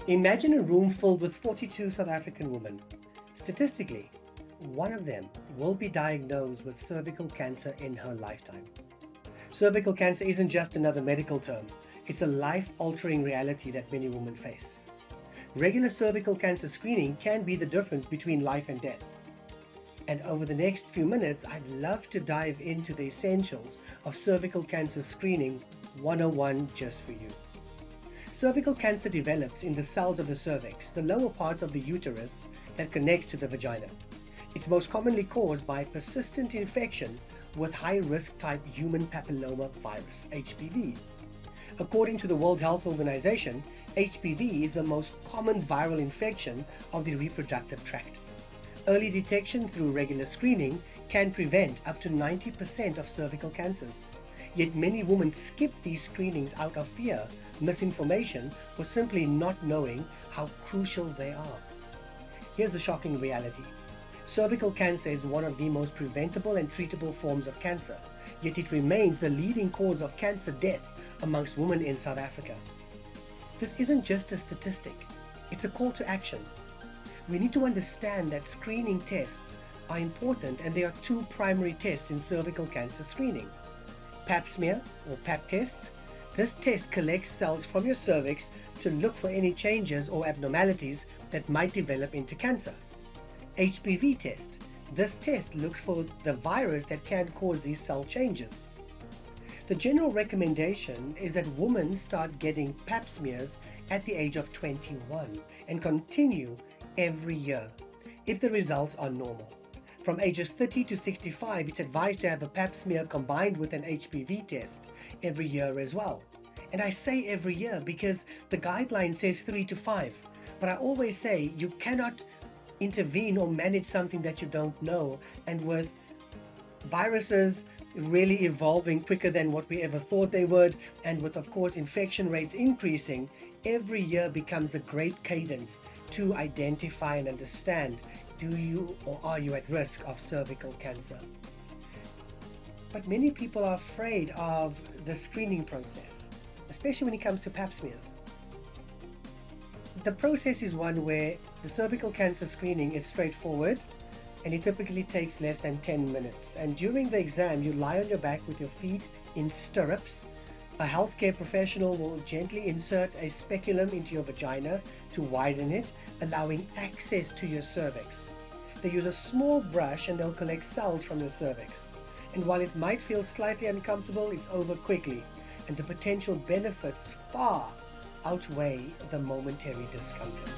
Imagine a room filled with 42 South African women. Statistically, one of them will be diagnosed with cervical cancer in her lifetime. Cervical cancer isn't just another medical term, it's a life-altering reality that many women face. Regular cervical cancer screening can be the difference between life and death. And over the next few minutes, I'd love to dive into the essentials of cervical cancer screening 101 just for you. Cervical cancer develops in the cells of the cervix, the lower part of the uterus that connects to the vagina. It's most commonly caused by persistent infection with high-risk type human papilloma virus, HPV. According to the World Health Organization, HPV is the most common viral infection of the reproductive tract. Early detection through regular screening can prevent up to 90% of cervical cancers. Yet many women skip these screenings out of fear, misinformation, or simply not knowing how crucial they are. Here's the shocking reality. Cervical cancer is one of the most preventable and treatable forms of cancer, yet it remains the leading cause of cancer death amongst women in South Africa. This isn't just a statistic, it's a call to action. We need to understand that screening tests are important, and there are two primary tests in cervical cancer screening. Pap smear or Pap test. This test collects cells from your cervix to look for any changes or abnormalities that might develop into cancer. HPV test. This test looks for the virus that can cause these cell changes. The general recommendation is that women start getting Pap smears at the age of 21 and continue every year if the results are normal. From ages 30 to 65, it's advised to have a Pap smear combined with an HPV test every year as well. And I say every year because the guideline says 3 to 5. But I always say you cannot intervene or manage something that you don't know. And with viruses really evolving quicker than what we ever thought they would, and with, of course, infection rates increasing, every year becomes a great cadence to identify and understand, do you or are you at risk of cervical cancer? But many people are afraid of the screening process, especially when it comes to Pap smears. The process is one where the cervical cancer screening is straightforward, and it typically takes less than 10 minutes. And during the exam, you lie on your back with your feet in stirrups. A healthcare professional will gently insert a speculum into your vagina to widen it, allowing access to your cervix. They use a small brush and they'll collect cells from your cervix. And while it might feel slightly uncomfortable, it's over quickly, and the potential benefits far outweigh the momentary discomfort.